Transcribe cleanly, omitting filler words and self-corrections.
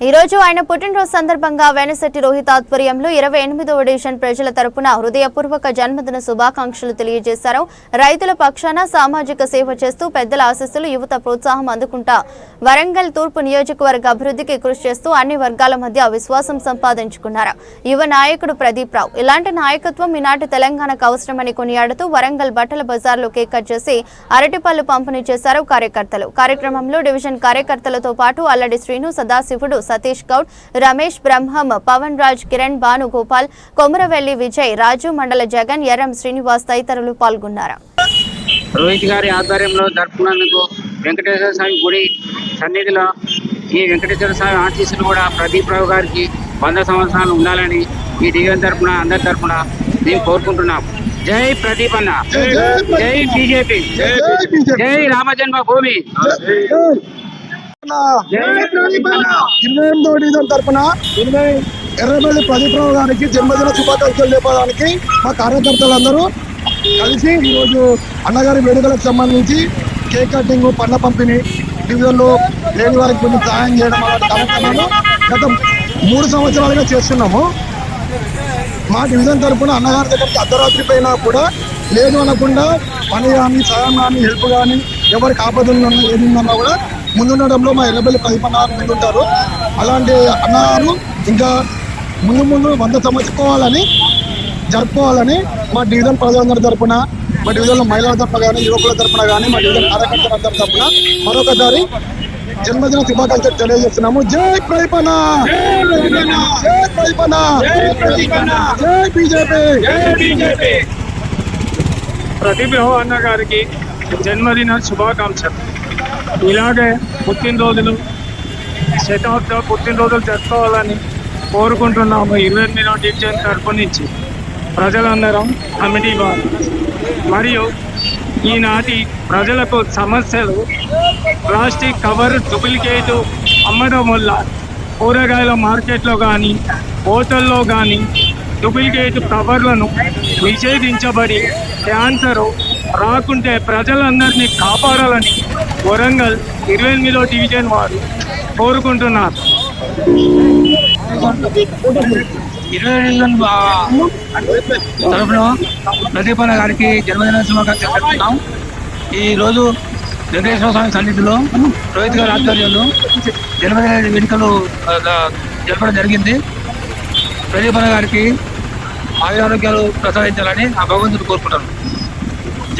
ఈ రోజు ఆయన పుట్టినరోజు సందర్భంగా వెనసెట్టి రోహిత్ ఆధ్వర్యంలో 28వ డివిజన్ ప్రజల తరపున హృదయపూర్వక జన్మదిన శుభాకాంక్షలు తెలియజేశారు. రైతుల పక్షాన సామాజిక సేవ చేస్తూ పెద్దల ఆశీస్సులు, యువత ప్రోత్సాహం అందుకుంటా వరంగల్ తూర్పు నియోజకవర్గ అభివృద్ధికి కృషి చేస్తూ అన్ని వర్గాల మధ్య విశ్వాసం సంపాదించుకున్నారు యువ నాయకుడు ప్రదీప్ రావు. ఇలాంటి నాయకత్వం ఈనాటి తెలంగాణకు అవసరమని కొనియాడుతూ వరంగల్ బట్టల బజార్లో కేక్ కట్ చేసి అరటిపళ్లు పంపిణీ చేశారు కార్యకర్తలు. కార్యక్రమంలో డివిజన్ కార్యకర్తలతో పాటు అల్లడి శ్రీను, సదాశివుడు, సతీష్ గౌడ్, రమేష్, బ్రహ్మం, పవన్ రాజ్, కిరణ్, భాను గోపాల్, కొమరవెల్లి విజయ్, రాజు, మండల జగన్, ఎర్రం శ్రీనివాస్ తదితరులు పాల్గొన్నారు. రోహిత్ గారి ఆధ్వర్యంలో జరుపుకున్నందుకు వెంకటేశ్వర స్వామి గుడి సన్నిధిలో ఈ వెంకటేశ్వర స్వామి ఆశీస్సులు కూడా ప్రదీప్ రావు గారికి 100 సంవత్సరాలు ఉండాలని ఈ డివిజన్ తరఫున అందరి తరఫున మేము కోరుకుంటున్నాం. జై ప్రదీప్ అన్న, జై బీజేపీ, జై రామజన్మ భూమి. 28వ డివిజన్ తరఫున ఎర్రబెల్లి ప్రదీప్ రావు గారికి జన్మదిన శుభాకాంక్షలు చెప్పడానికి మా కార్యకర్తలందరూ కలిసి ఈరోజు అన్నగారి వేడుకలకు సంబంధించి కేక్ కటింగ్, పండ్ల పంపిణీ, డివిజన్లో లేని వారికి కొంచెం సహాయం చేయడం అలాంటి కార్యక్రమాలు గత 3 సంవత్సరాలుగా చేస్తున్నాము. మా డివిజన్ తరఫున అన్నగారి దగ్గరికి అర్ధరాత్రి పైన కూడా లేదు అనకుండా పని కానీ, సహాయం కానీ, హెల్ప్ కానీ, ఎవరికి ఆపదలు ఉన్నా ఏది ఉన్నా కూడా ముందుండడంలో మా ఎర్రబెల్లి ప్రదీప్ అన్న ముందుంటారు. అలాంటి అన్నగారు ఇంకా ముందు 100 సంవత్సరాలని జరుపుకోవాలని మా డివిజన్ ప్రజలందరి తరఫున, మా డివిజన్లో మహిళల తరఫున కానీ, యువకుల తరఫున కానీ, మా డివిజన్ కార్యకర్తలందరి తరఫున మరొకసారి జన్మదిన శుభాకాంక్షలు తెలియజేస్తున్నాము. జై ప్రదీప్ అన్న, జై ప్రదీప్ అన్న, జై బీజేపీ. ప్రదీప్ రావు అన్న గారికి జన్మదిన శుభాకాంక్షలు. ఇలాగే పుట్టినరోజులు, శతాబ్ద పుట్టినరోజులు జరుపుకోవాలని కోరుకుంటున్నాము. 28వ డివిజన్ తరపు నుంచి ప్రజలందరం, కమిటీ వారు మరియు ఈనాటి ప్రజలకు సమస్యలు ప్లాస్టిక్ కవర్ డూప్లికేటు అమ్మడం వల్ల కూరగాయల మార్కెట్లో కానీ, హోటల్లో కానీ డూప్లికేట్ కవర్లను నిషేధించబడి క్యాన్సర్ రాకుంటే ప్రజలందరినీ కాపాడాలని వరంగల్ 28వ డివిజన్ వారు కోరుకుంటున్నారు. 20 డివిజన్ తరఫున ప్రదీప్ అన్న గారికి జన్మదిన శుభాకాంక్షలు చెప్తున్నాం. ఈరోజు వెంకటేశ్వర స్వామి సన్నిధిలో రోహిత్ గారి ఆధ్వర్యంలో జన్మదిన వేడుకలు జరపడం జరిగింది. ప్రదీప్ అన్న గారికి ఆయురారోగ్యాలు ప్రసాదించాలని ఆ భగవంతుడు కోరుకుంటాను.